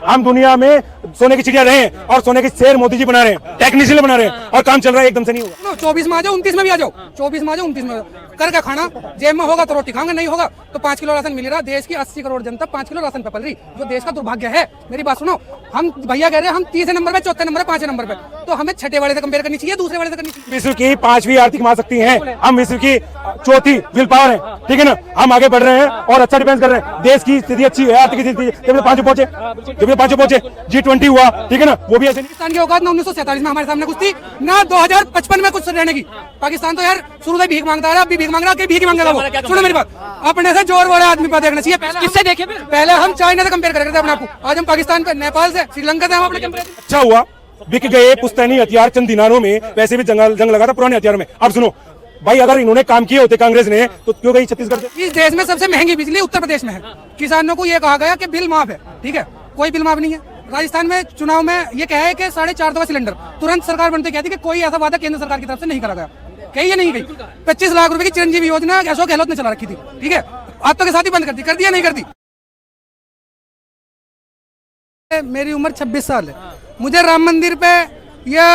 हम दुनिया में सोने की चिड़िया रहे हैं और सोने के शेर मोदी जी बना रहे हैं, टेक्नीशियन बना रहे हैं और काम चल रहा है, एकदम से नहीं होगा। 24 में आ जाओ, 29 में भी आ जाओ, 24 में आ जाओ, 29 में करके खाना, जेब में होगा तो रोटी खाओगे, नहीं होगा तो 5 किलो राशन मिल रहा। देश की 80 करोड़ जनता 5 किलो राशन पे पल रही, जो देश का दुर्भाग्य है। मेरी बात सुनो, हम भैया कह रहे हैं हम 30 नंबर पे, 4थे नंबर पे, 5 नंबर पे, तो हमें छठे वाले से कंपेयर करनी चाहिए, दूसरे वाले से करनी चाहिए। विश्व की 5वीं आर्थिक महाशक्ति हैं, हम विश्व की 4थी विल पावर है, ठीक है ना। हम आगे बढ़ रहे हैं और अच्छा डिफेंस कर रहे हैं, देश की स्थिति अच्छी है, आर्थिक स्थिति जब 5 पहुंचे, जब 5 पहुंचे, G20 हुआ, ठीक है ना, वो भी ऐसे नहीं। पाकिस्तान की औकात ना 1947 में हमारे सामने कुछ थी, ना 2055 में कुछ रहने की। पाकिस्तान तो यार शुरू से भीख मांगता है, अब भी भीख मांग रहा है, भीख मांगेगा वो। सुनो मेरी बात, अपने से जोर वाले आदमी पर देखना चाहिए। किससे देखे? पहले हम चाइना से कंपेयर करते थे अपने आपको, आज हम पाकिस्तान पे, नेपाल से, श्रीलंका से हम अपने कंपेयर। अच्छा हुआ बिक गए पुश्तैनी हथियार चंद दिनारों में, वैसे भी जंग लगा था पुराने हथियारों में। अब सुनो भाई, अगर इन्होंने काम किए होते कांग्रेस ने तो क्यों गई छत्तीसगढ़ से? इस देश में सबसे महंगी बिजली उत्तर प्रदेश में है। किसानों को ये कहा गया कि बिल माफ है, ठीक है, कोई बिल माफ नहीं है। राजस्थान में चुनाव में ये कहा है कि 4.5 सिलेंडर, तुरंत सरकार बनते कहती कि कोई ऐसा वादा केंद्र सरकार की तरफ से नहीं करा गया। कही या नहीं गई? 25 लाख रुपए की चिरंजीवी योजना अशोक गहलोत ने चला रखी थी, ठीक है, आप तो के साथ ही बंद कर दिया नहीं कर दी। मेरी उम्र 26 साल है, मुझे राम मंदिर पे या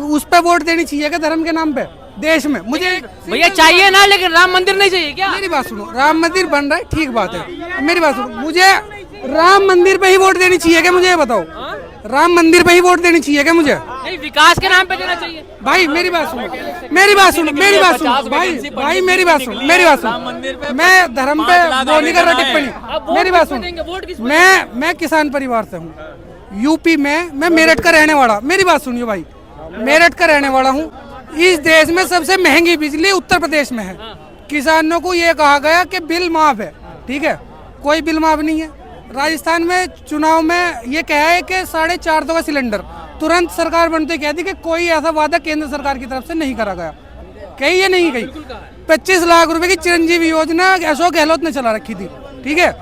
उस पे वोट देनी चाहिए क्या धर्म के नाम पे देश में? मुझे भैया चाहिए ना, लेकिन राम मंदिर नहीं चाहिए क्या? मेरी बात सुनो, राम मंदिर बन रहा है, ठीक बात है, मेरी बात सुनो, मुझे राम मंदिर पे ही वोट देनी चाहिए क्या? मुझे ये बताओ, राम मंदिर पे ही वोट देनी चाहिए क्या मुझे? नहीं, विकास के नाम पे देना चाहिए। भाई मेरी बात सुनो, मेरी बात सुनो, मेरी बात सुनो भाई मेरी बात सुनो, मेरी बात सुनो, मैं धर्म पे वो नहीं कर रहा टिप्पणी, मेरी बात सुनो, मैं किसान परिवार से हूँ, यूपी में, मैं मेरठ का रहने वाला, मेरी बात सुनिए भाई, मेरठ का रहने वाला हूँ। इस देश में सबसे महंगी बिजली उत्तर प्रदेश में है। किसानों को ये कहा गया कि बिल माफ है, ठीक है, कोई बिल माफ नहीं है। राजस्थान में चुनाव में ये कहा है कि 4.5 का सिलेंडर, तुरंत सरकार बनते कहती कि कोई ऐसा वादा केंद्र सरकार की तरफ से नहीं करा गया। कही या नहीं कही? 25 लाख रुपए की चिरंजीवी योजना अशोक गहलोत ने चला रखी थी, ठीक है,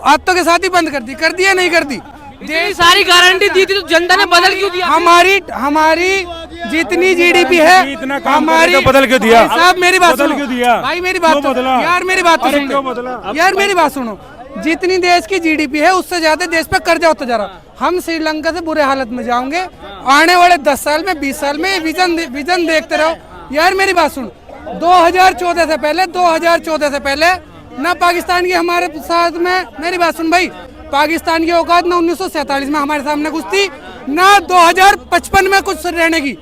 आज तो के साथ ही बंद कर दी या नहीं कर दी? सारी गारंटी दी थी तो जनता ने बदल क्यों दिया? हमारी जितनी जीडीपी है, हमारी बदल क्यों दिया? साहब मेरी बात सुनो भाई, मेरी बात यार, मेरी बात सुनो यार, मेरी बात सुनो, जितनी देश की जीडीपी है उससे ज्यादा देश पे कर्जा होता जा रहा। हम श्रीलंका से बुरे हालत में जाओगे, आने वाले 10 साल में, 20 साल में विजन देखते रहो यार। मेरी बात सुनो, 2014 से पहले ना पाकिस्तान की हमारे साथ में, मेरी बात सुन भाई, पाकिस्तान की औकात ना 1947 में हमारे सामने कुछ थी, ना 2055 में कुछ रहने की।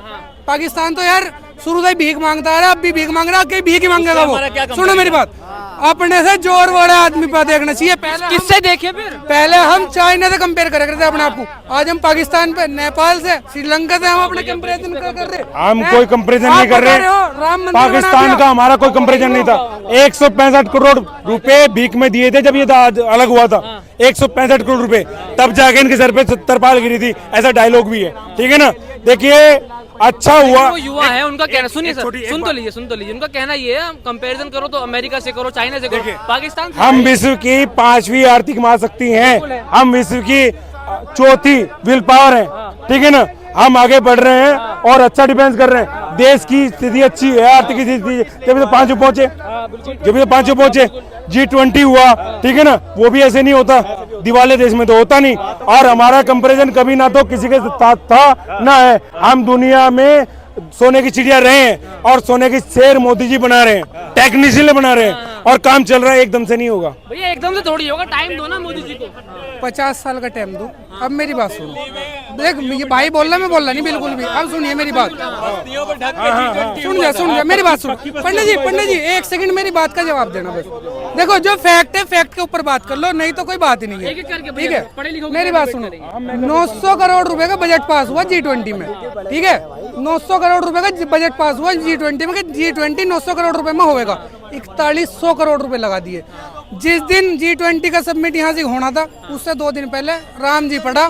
पाकिस्तान तो यार शुरू से भीख मांगता है, अब भी भीख मांग रहा है, भीख ही मांगेगा वो। सुनो मेरी बात, अपने से जोर वाले आदमी पर देखना चाहिए। पहले किससे देखे? फिर पहले हम चाइना से कंपेयर करते थे अपने आपको, आज हम पाकिस्तान पे, नेपाल से, श्रीलंका से हम अपने कंपेरिजन कर रहे। हम कोई कंपेरिजन नहीं कर रहे, पाकिस्तान का हमारा कोई कंपेरिजन नहीं था। 165 करोड़ रुपए भीख में दिए थे जब ये अलग हुआ था, 165 करोड़ रुपए, तब जाके इनके सर पे 70 पाल गिरी थी, ऐसा डायलॉग भी है, ठीक है ना। देखिए अच्छा हुआ, युवा है उनका कहना, सुनिए सर, सुन तो लीजिए, उनका कहना ये है कंपैरिजन करो तो अमेरिका से करो, चाइना से करो, पाकिस्तान से। हम विश्व की 5वीं आर्थिक महाशक्ति हैं, हम विश्व की 4थी विल पावर है, ठीक है ना। हम आगे बढ़ रहे हैं और अच्छा डिफेंस कर रहे हैं, देश की स्थिति अच्छी है, आर्थिक स्थिति जब 5 पहुंचे, G20 हुआ, ठीक है ना, वो भी ऐसे नहीं होता, दिवाले देश में तो होता नहीं। और हमारा कंपैरिजन कभी ना तो किसी के साथ था ना है, हम दुनिया में सोने की चिड़िया रहे हैं और सोने की शेर मोदी जी बना रहे हैं, टेक्नीशियन बना रहे हैं और काम चल रहा है, एकदम से नहीं होगा भैया, एकदम से थोड़ी होगा, टाइम दो ना मोदी जी को, 50 साल का टाइम दो। अब मेरी बात सुनो, देख ये भाई बोल रहा, मैं बोल रहा नहीं बिल्कुल भी। अब सुनिए मेरी बात, सुन जा मेरी बात सुन। पंडित जी 1 सेकंड मेरी बात का जवाब देना बस। देखो जो फैक्ट है, फैक्ट के ऊपर बात कर लो, नहीं तो कोई बात ही नहीं है, ठीक है। मेरी बात सुनो, 900 करोड़ रुपए का बजट पास हुआ G20 में, ठीक है, 900 करोड़ रुपए का बजट पास हुआ G20 में, G20 900 करोड़ रुपए में होगा, 4100 करोड़ रुपए लगा दिए। जिस दिन G20 का सबमिट यहाँ से होना था, उससे 2 दिन पहले राम जी पड़ा,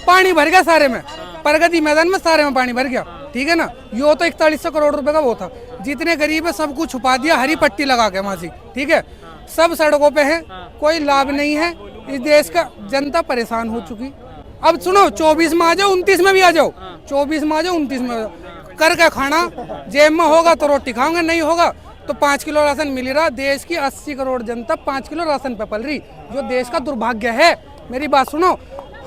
पानी भर गया सारे में, प्रगति मैदान में सारे में पानी भर गया, ठीक है ना। यो तो 4100 करोड़ रुपए का वो था, जितने गरीब है सबको छुपा दिया हरी पट्टी लगा के वहां से, ठीक है, सब सड़कों पे है, कोई लाभ नहीं है, इस देश का जनता परेशान हो चुकी। अब सुनो, 24 में आ जाओ, 29 में भी आ जाओ, 24 में आ जाओ, 29 में करके खाना, जेब में होगा तो रोटी खाओगे, नहीं होगा तो 5 किलो राशन मिल रहा। देश की 80 करोड़ जनता 5 किलो राशन पे पल रही, जो देश का दुर्भाग्य है। मेरी बात सुनो,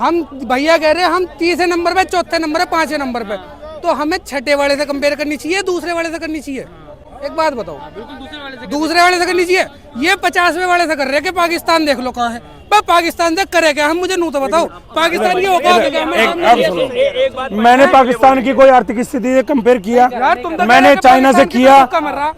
हम भैया कह रहे हैं हम तीसरे नंबर पे, चौथे नंबर पे, पांचवें नंबर पे, तो हमें छठे वाले से कंपेयर करनी चाहिए, दूसरे वाले से करनी चाहिए? एक बात बताओ, दूसरे वाले से करनी चाहिए। ये 50वें वाले से कर रहे हैं कि पाकिस्तान देख लो कहाँ है। पाकिस्तान से करे क्या हम, मुझे नहीं तो बताओ पाकिस्तान की औकात है क्या? मैंने पाकिस्तान की कोई आर्थिक स्थिति से कंपेयर किया? मैंने चाइना से किया,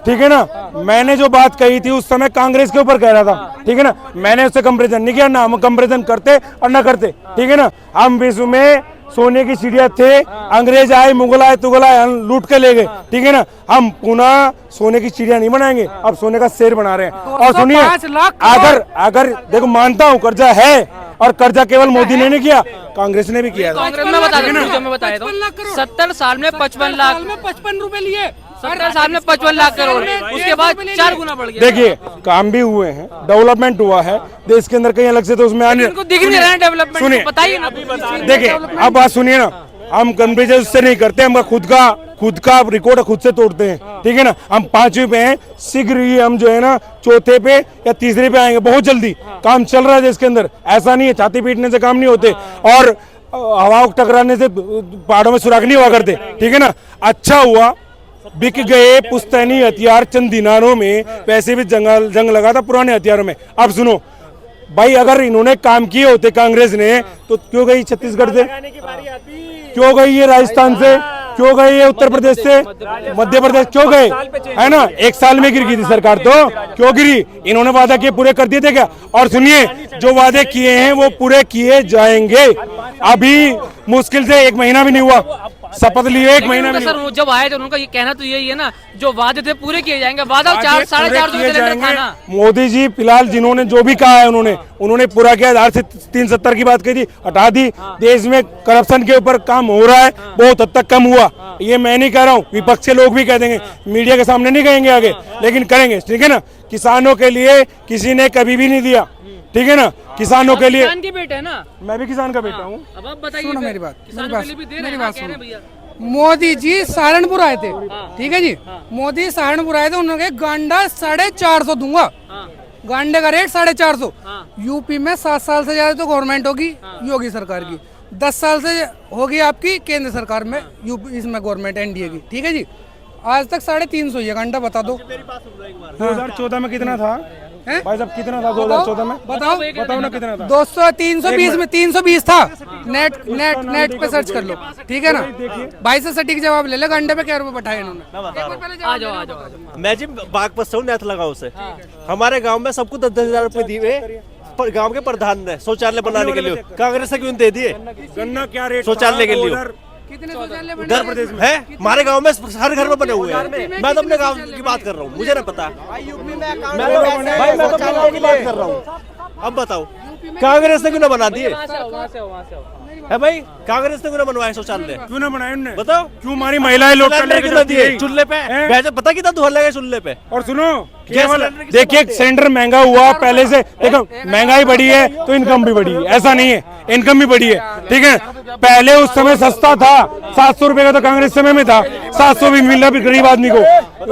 ठीक है ना? मैंने जो बात कही थी उस समय कांग्रेस के ऊपर कह रहा था, ठीक है ना? मैंने उससे कंपेरिजन नहीं किया, ना हम कंपेरिजन करते और ना करते, ठीक है ना? हम विश्व में सोने की चिड़िया थे, अंग्रेज आए, मुगल आए, तुगल आए, लूट के ले गए, ठीक है ना? हम पुनः सोने की चिड़िया नहीं बनाएंगे, अब सोने का शेर बना रहे हैं। और सुनिए, अगर देखो मानता हूँ कर्जा है, और कर्जा केवल मोदी ने नहीं किया, कांग्रेस ने भी किया था। कांग्रेस में बताया था 70 साल में 55 लाख 55 रुपए लिए, 70 साल में 55 लाख करोड़, उसके बाद 4 गुना बढ़ गया। देखिए काम भी हुए हैं, डेवलपमेंट हुआ है देश के अंदर, कहीं अलग से तो उसमें आने दिख नहीं रहा है डेवलपमेंट, सुनिए बताइए ना। देखिए अब बात सुनिए ना, हम कंपेरिजन उससे नहीं करते, हम खुद का रिकॉर्ड खुद से तोड़ते हैं, ठीक है ना? हम 5वीं पे हैं, शीघ्र ही हम जो है ना चौथे पे या तीसरे पे आएंगे, बहुत जल्दी। काम चल रहा है देश के अंदर, ऐसा नहीं है छाती पीटने से काम नहीं होते, और हवा टकराने से पहाड़ों में सुराग नहीं हुआ करते, ठीक है ना? अच्छा हुआ बिक गए पुश्तैनी हथियार चंद दिनारों में, वैसे भी जंग लगा था पुराने हथियारों में। अब सुनो भाई, अगर इन्होंने काम किए होते कांग्रेस ने, तो क्यों गई छत्तीसगढ़ से, क्यों गई ये राजस्थान से, क्यों गए ये उत्तर प्रदेश से, मध्य प्रदेश क्यों गए, है ना? 1 साल में गिर गई थी सरकार, तो क्यों गिरी? इन्होंने वादा किए पूरे कर दिए थे क्या? और सुनिए, जो वादे किए हैं वो पूरे किए जाएंगे। अभी मुश्किल से 1 महीना भी नहीं हुआ, शपथ लिए 1 महीना में। सर जब आए थे उनका ये कहना तो यही है ना, जो वादे थे पूरे किए जाएंगे। वादा 4-4.5 सिलेंडर था ना। मोदी जी फिलहाल जिन्होंने जो भी कहा है उन्होंने पूरा किया। 370 की बात कही थी, हटा दी। देश में करप्शन के ऊपर काम हो रहा है, बहुत हद तक कम हुआ। ये मैं नहीं कह रहा हूँ, विपक्ष के लोग भी कह देंगे, मीडिया के सामने नहीं कहेंगे आगे, लेकिन करेंगे, ठीक है ना? किसानों के लिए किसी ने कभी भी नहीं दिया, ठीक है ना? किसानों के लिए, किसान के बेटे है ना, मैं भी किसान का बेटा हूँ। अब आप बताइए, सुनो मेरी बात, मेरी बात सुनो भैया। मोदी जी सहारनपुर आए थे, ठीक है जी? मोदी सहारनपुर आए थे, उन्होंने कहा गांडा 450 दूंगा, गांडे का रेट 450। यूपी में 7 साल से ज्यादा तो गवर्नमेंट होगी योगी सरकार की, 10 साल से होगी आपकी केंद्र सरकार में, यूपी इसमें गवर्नमेंट एनडीए की, ठीक है जी? आज तक 350 ही है गांडा, बता दो 2014 में कितना था भाई साहब, कितना था 2014 में? बताओ ना कितना था? 200 320 में 320 था। नेट पे सर्च कर लो, ठीक है ना? भाई से सटीक जवाब ले ले, घंटे पे क्या रुपए बैठाए इन्होंने? आ जाओ। मैं जी बागपत से हूँ, नेथला गाँव से। हमारे गांव में सबको 10-10 हजार रुपए दिए गांव के प्रधान ने शौचालय बनाने के लिए। कांग्रेस से क्यों दे दिए? गन्ना क्या रेट शौचालय के लिए कितने शौचालय बने? उत्तर प्रदेश में है, हमारे गांव में हर घर में बने हुए हैं। मैं तो अपने गांव की बात कर रहा हूँ, मुझे ना पता, मैं तो अपने गांव की बात कर रहा हूँ। अब बताओ कांग्रेस ने क्यों ना बना दिए? है भाई, कांग्रेस ने क्यों ना बनवाए शौचालय? क्यों ना बनाए उन्होंने? बताओ क्यों हमारी महिलाएं लोग क्यों ना दिए? चूल्हे पे पता कितना धुआं लगा चूल्हे पे? और सुनो देखिए, सिलेंडर महंगा हुआ पहले से, देखो महंगाई बढ़ी है तो इनकम भी बढ़ी है, ऐसा नहीं है, इनकम भी बढ़ी है, ठीक है? पहले उस समय सस्ता था, 700 रुपए का तो कांग्रेस समय में था, 700 भी मिल रहा भी गरीब आदमी को,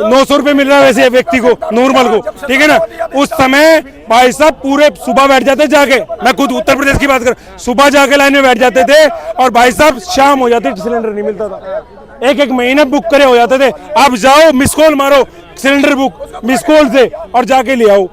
900 रुपए मिल रहा है वैसे व्यक्ति को, नॉर्मल को, ठीक है ना? उस समय भाई साहब पूरे सुबह बैठ जाते जाके, मैं खुद उत्तर प्रदेश की बात कर, सुबह जाके लाइन में बैठ जाते थे, और भाई साहब शाम हो जाती सिलेंडर नहीं मिलता था, 1-1 महीना बुक करे हो जाते थे। अब जाओ मिस कॉल मारो, सिलेंडर बुक मिस कॉल से, और जाके ले आओ,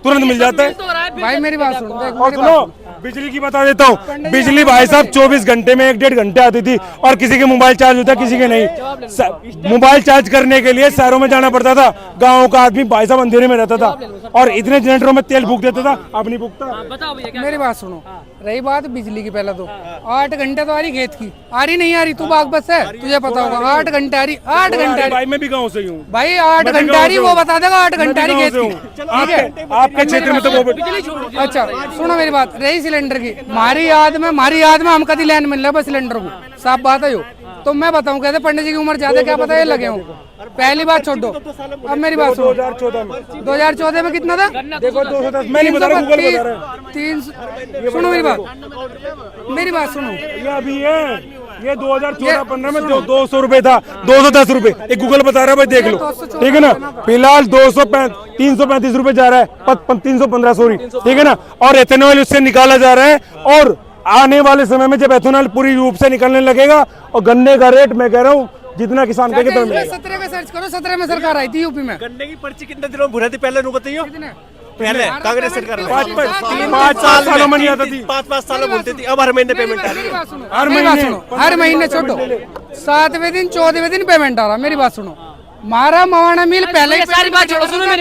तुरंत मिल जाता है। भाई मेरी बात सुनो, और सुनो बिजली की बता देता हूँ, बिजली भाई साहब 24 घंटे में 1-1.5 घंटे आती थी, और किसी के मोबाइल चार्ज होता, किसी के नहीं। मोबाइल चार्ज करने के लिए शहरों में जाना पड़ता था, गाँव का आदमी भाई साहब अंधेरे में रहता था, और इतने जनरेटरों में तेल फूक देता था, अब नहीं फूकता। मेरी बात सुनो, रही बात बिजली की, पहले तो 8 घंटे तो आ रही खेत की, आ रही नहीं आ रही? तू बागपत है, तुझे पता होगा, 8 घंटे आ रही, 8 घंटे भाई मैं भी गाँव से ही हूँ भाई, 8 घंटे आ रही, वो बता देगा 8 घंटे आ रही खेत की, ठीक है? आपके क्षेत्र में तो वो अच्छा सुनो मेरी बात, रही सिलेंडर की, हमारी याद में हम कभी लाइन मिल रहा है सिलेंडर को, साफ बात है यो। तो मैं बताऊं, कहते पंडित जी की उम्र ज्यादा, क्या पता ये लगे हूँ। पहली बात छोड़ दो, अब मेरी बात सुनो, 2014 में कितना था? देखो 210, मैं नहीं बता रहा, गूगल बता रहा है। 300, सुनो मेरी बात सुनो, ये अभी है, ये 2014-15 में 200 रुपए था, 210 रुपए, एक गूगल बता रहा है भाई, देख लो, ठीक है ना? फिलहाल 335 रुपए जा रहा है, 315 सॉरी, ठीक है ना? और एथेनॉल उससे निकाला जा रहा है, और आने वाले समय में जब एथेनॉल पूरी रूप से निकलने लगेगा और गन्ने का रेट मैं कह रहा हूँ जितना किसान का कितना मिलेगा। 17 का सर्च करो, 17 में सरकार आई थी यूपी में। गन्ने की पर्ची कितने दिनों में भुरा थी पहले बताइयो? पहले कांग्रेस सरकार में 5 सालों में नहीं आता थी, 5 सालों बोलती थी, अब हर महीने पेमेंट आ रही है। हर महीने छोड़ो, 7वें दिन 14वें दिन पेमेंट आ रहा। मेरी बात सुनो, मारा मवाना मिल पहले ही सारी बात छोड़ो, सुनो मेरी